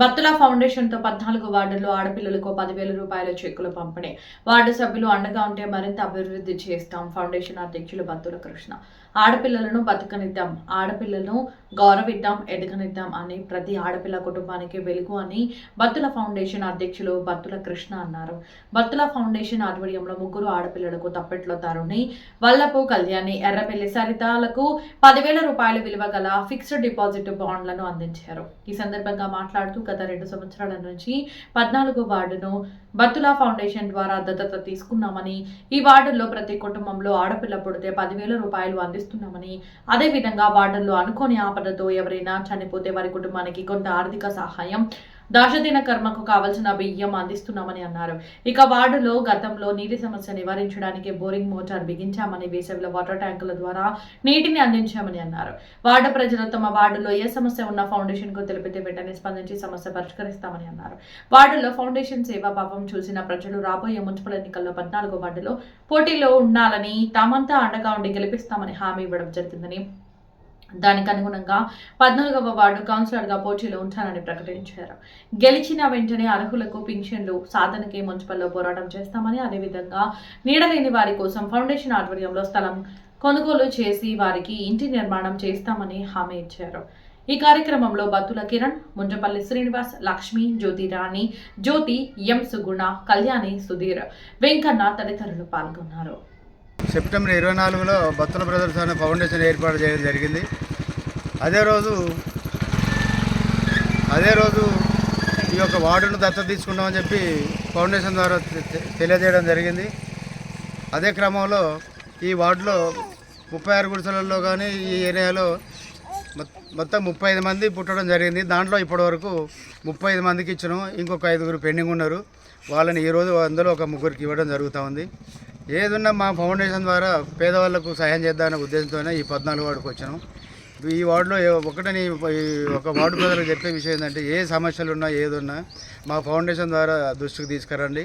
బత్తుల ఫౌండేషన్‌తో 14 వార్డుల్లో ఆడపిల్లలకు 10,000 రూపాయల చెక్కులు పంపిణీ. వార్డు సభ్యులు అండగా ఉంటే మరింత అభివృద్ధి చేస్తాం. ఫౌండేషన్ అధ్యక్షులు బత్తుల కృష్ణ. ఆడపిల్లలను బతకనిద్దాం, ఆడపిల్లలను గౌరవిద్దాం, ఎదగనిద్దాం అని ప్రతి ఆడపిల్ల కుటుంబానికి వెలుగు అని బత్తుల ఫౌండేషన్ అధ్యక్షులు బత్తుల కృష్ణ అన్నారు. బత్తుల ఫౌండేషన్ ఆధ్వర్యంలో ముగ్గురు ఆడపిల్లలకు తప్పెట్లో తరుణి, వల్లపు కళ్యాణి, ఎర్రపల్లి సరితాలకు 10,000 రూపాయల విలువ గల ఫిక్స్డ్ డిపాజిట్ బాండ్లను అందించారు. ఈ సందర్భంగా మాట్లాడుతూ గత 2 సంవత్సరాల నుంచి 14 వార్డును బత్తుల ఫౌండేషన్ ద్వారా దత్తత తీసుకున్నామని, ఈ వార్డుల్లో ప్రతి కుటుంబంలో ఆడపిల్ల పుడితే 10,000 రూపాయలు అందిస్తున్నామని, అదేవిధంగా వార్డుల్లో అనుకోని ఆపదతో ఎవరైనా చనిపోతే వారి కుటుంబానికి కొంత ఆర్థిక సహాయం, దాశదిన కర్మకు కావలసిన బియ్యం అందిస్తున్నామని అన్నారు. ఇక వార్డులో గతంలో నీటి సమస్య నివారించడానికి బోరింగ్ మోటార్ బిగించామని, వేసవిలో వాటర్ ట్యాంకుల ద్వారా నీటిని అందించామని అన్నారు. వార్డు ప్రజలు తమ వార్డులో ఏ సమస్య ఉన్న ఫౌండేషన్ కు తెలిపితే వెంటనే స్పందించి సమస్య పరిష్కరిస్తామని అన్నారు. వార్డులో ఫౌండేషన్ సేవాభావం చూసిన ప్రజలు రాబోయే మున్సిపల్ ఎన్నికల్లో 14 వార్డులో పోటీలో ఉండాలని, తామంతా అండగా ఉండి గెలిపిస్తామని హామీ ఇవ్వడం జరిగిందని, దానికి అనుగుణంగా 14వ వార్డు కౌన్సిలర్గా పోటీలో ఉంటానని ప్రకటించారు. గెలిచిన వెంటనే అర్హులకు పింఛన్లు సాధనకి మున్సిపల్లో పోరాటం చేస్తామని, అదేవిధంగా నీడలేని వారి కోసం ఫౌండేషన్ ఆధ్వర్యంలో స్థలం కొనుగోలు చేసి వారికి ఇంటి నిర్మాణం చేస్తామని హామీ ఇచ్చారు. ఈ కార్యక్రమంలో బత్తుల కిరణ్, ముంజపల్లి శ్రీనివాస్, లక్ష్మి, జ్యోతి రాణి, జ్యోతి, ఎం సుగుణ, కళ్యాణి, సుధీర్, వెంకన్న తదితరులు పాల్గొన్నారు. సెప్టెంబర్ 24లో బత్తుల బ్రదర్స్ అనే ఫౌండేషన్ ఏర్పాటు చేయడం జరిగింది. అదే రోజు ఈ యొక్క వార్డును దత్తత తీసుకున్నామని చెప్పి ఫౌండేషన్ ద్వారా తెలియజేయడం జరిగింది. అదే క్రమంలో ఈ వార్డులో 36 గుడిసెలలో కానీ ఈ ఏరియాలో మొత్తం 35 మంది పుట్టడం జరిగింది. దాంట్లో ఇప్పటివరకు 35 మందికి ఇచ్చినాం. ఇంకొక 5 పెండింగ్ ఉన్నారు. వాళ్ళని ఈరోజు అందులో ఒక 3 ఇవ్వడం జరుగుతూ ఉంది. ఏదున్నా మా ఫౌండేషన్ ద్వారా పేదవాళ్లకు సహాయం చేద్దామనే ఉద్దేశంతోనే ఈ 14 వార్డుకు వచ్చాను. ఈ వార్డులో ఒక వార్డు ప్రజలకు చెప్పే విషయం ఏంటంటే, ఏ సమస్యలు ఉన్నా ఏదున్నా మా ఫౌండేషన్ ద్వారా దృష్టికి తీసుకురండి.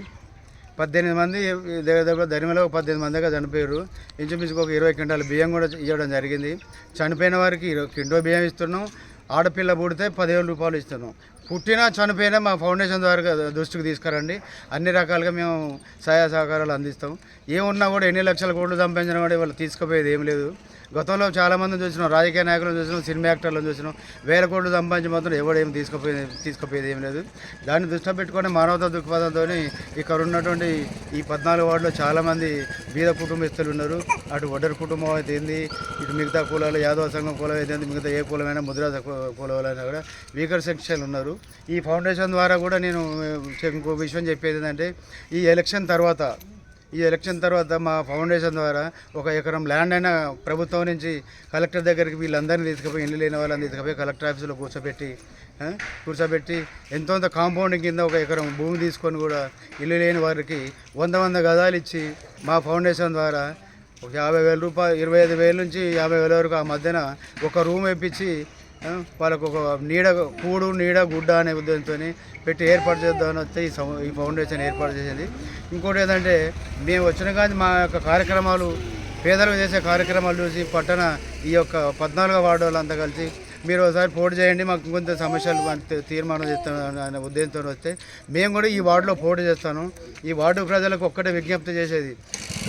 18 మంది దగ్గర ధనిమలో 18 మందిగా చనిపోయారు. ఇంచుమించుకు ఒక 20 క్వింటాల బియ్యం కూడా ఇవ్వడం జరిగింది. చనిపోయిన వారికి 1 కింటో బియ్యం ఇస్తున్నాం. ఆడపిల్ల పుడితే 10,000 రూపాయలు ఇస్తున్నాం. పుట్టినా చనిపోయినా మా ఫౌండేషన్ ద్వారా దృష్టికి తీసుకురండి. అన్ని రకాలుగా మేము సహాయ సహకారాలు అందిస్తాం. ఏమున్నా కూడా ఎన్ని లక్షల కోట్లు సంపాదించినా కూడా వాళ్ళు తీసుకుపోయేది ఏం లేదు. గతంలో చాలామందిని చూసినాం, రాజకీయ నాయకులను చూసినాం, సినిమా యాక్టర్లను చూసినాం. 1000 కోట్లు సంపాదించి మాత్రం ఎవడేం తీసుకుపోయేది ఏం లేదు. దాన్ని దృష్టిలో పెట్టుకొని మానవతా దృక్పథంతో ఇక్కడ ఉన్నటువంటి ఈ 14 వార్డులో చాలామంది బీద కుటుంబస్తులు ఉన్నారు. అటు వడ్డర్ కుటుంబం అయితే ఏంది, ఇటు మిగతా కులాలు యాదవ సంఘం కులం అయితే మిగతా ఏ కులమైనా ముద్రాజ కులమైనా కూడా వీకర్ సెక్షన్ ఉన్నారు. ఈ ఫౌండేషన్ ద్వారా కూడా నేను ఇంకో విషయం చెప్పేది ఏంటంటే, ఈ ఎలక్షన్ తర్వాత మా ఫౌండేషన్ ద్వారా 1 ఎకరం ల్యాండ్ అయినా ప్రభుత్వం నుంచి కలెక్టర్ దగ్గరికి వీళ్ళందరినీ తీసుకుపోయి, ఇల్లు లేని వాళ్ళని తీసుకుపోయి కలెక్టర్ ఆఫీసులో కూర్చోబెట్టి ఎంతో కాంపౌండింగ్ కింద 1 ఎకరం భూమి తీసుకొని కూడా ఇల్లు లేని వారికి 100 గజాలు ఇచ్చి మా ఫౌండేషన్ ద్వారా ఒక 50,000 రూపాయలు, 25,000 నుంచి 50,000 వరకు ఆ మధ్యన ఒక రూమ్ ఇప్పించి వాళ్ళకు ఒక నీడ గుడ్డ అనే ఉద్దేశంతో పెట్టి ఏర్పాటు చేద్దామని వస్తే ఈ ఫౌండేషన్ ఏర్పాటు చేసింది. ఇంకోటి ఏంటంటే, మేము వచ్చిన కానీ మా యొక్క కార్యక్రమాలు, పేదలకు చేసే కార్యక్రమాలు చూసి పట్టణ ఈ యొక్క 14వ వార్డు వాళ్ళంతా కలిసి మీరు ఒకసారి పోటీ చేయండి, మాకు కొంత సమస్యలు తీర్మానం చేస్తాను అనే ఉద్దేశంతో వస్తే మేము కూడా ఈ వార్డులో పోటీ చేస్తాను. ఈ వార్డు ప్రజలకు ఒక్కటే విజ్ఞప్తి చేసేది,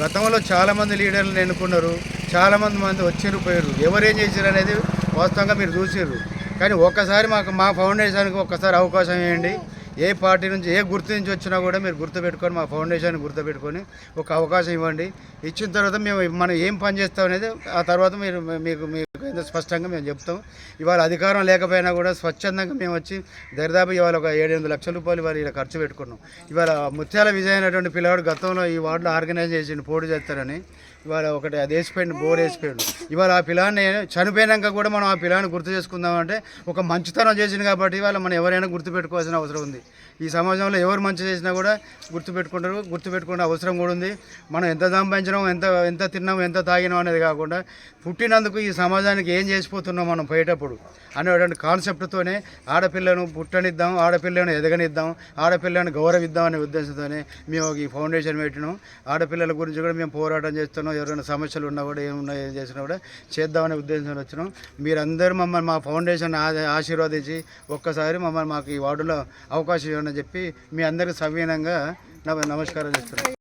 గతంలో చాలామంది లీడర్లను ఎన్నుకున్నారు, చాలామంది వచ్చిర్రు పోయారు, ఎవరేం చేశారు అనేది వాస్తవంగా మీరు చూసిర్రు. కానీ ఒక్కసారి మా ఫౌండేషన్కి ఒక్కసారి అవకాశం ఇవ్వండి. ఏ పార్టీ నుంచి ఏ గుర్తు నుంచి వచ్చినా కూడా మీరు గుర్తుపెట్టుకొని మా ఫౌండేషన్ గుర్తుపెట్టుకొని ఒక అవకాశం ఇవ్వండి. ఇచ్చిన తర్వాత మనం ఏం పని చేస్తాం అనేది ఆ తర్వాత మీకు ఎంతో స్పష్టంగా మేము చెప్తాం. ఇవాళ అధికారం లేకపోయినా కూడా స్వచ్ఛందంగా మేము వచ్చి దరిదాపు ఇవాళ ఒక 7-8 లక్షల రూపాయలు ఇవాళ ఇలా ఖర్చు పెట్టుకున్నాం. ఇవాళ ముత్యాల విజయ్ అనేటువంటి పిల్లవాడు గతంలో ఈ వార్డులో ఆర్గనైజ్ చేసి పోటీ చేస్తారని ఇవాళ ఒకటి అది వేసిపోయింది, బోర్ వేసిపోయాడు. ఇవాళ ఆ పిల్లాన్ని చనిపోయినాక కూడా మనం ఆ పిల్లాన్ని గుర్తు చేసుకుందామంటే ఒక మంచితనం చేసింది కాబట్టి ఇవాళ మనం ఎవరైనా గుర్తుపెట్టుకోవాల్సిన అవసరం ఉంది. ఈ సమాజంలో ఎవరు మంచి చేసినా కూడా గుర్తుపెట్టుకునే అవసరం కూడా ఉంది. మనం ఎంత సంపాదించినాం, ఎంత తిన్నాం, ఎంత తాగినాం అనేది కాకుండా పుట్టినందుకు ఈ సమాజానికి ఏం చేసిపోతున్నాం మనం పోయేటప్పుడు అనేటువంటి కాన్సెప్ట్తోనే ఆడపిల్లను పుట్టనిద్దాం, ఆడపిల్లను ఎదగనిద్దాం, ఆడపిల్లను గౌరవిద్దాం అనే ఉద్దేశంతోనే మేము ఈ ఫౌండేషన్ పెట్టినాం. ఆడపిల్లల గురించి కూడా మేము పోరాటం చేస్తున్నాం. ఎవరైనా సమస్యలు ఉన్నా కూడా ఏమున్నా ఏం చేసినా కూడా చేద్దామనే ఉద్దేశంతో వచ్చినాం. మీరందరూ మమ్మల్ని మా ఫౌండేషన్ ఆశీర్వదించి ఒక్కసారి మమ్మల్ని మాకు ఈ వార్డులో అవకాశం ఇవ్వని చెప్పి మీ అందరికీ సవినయంగా నమస్కారం చేస్తున్నాం.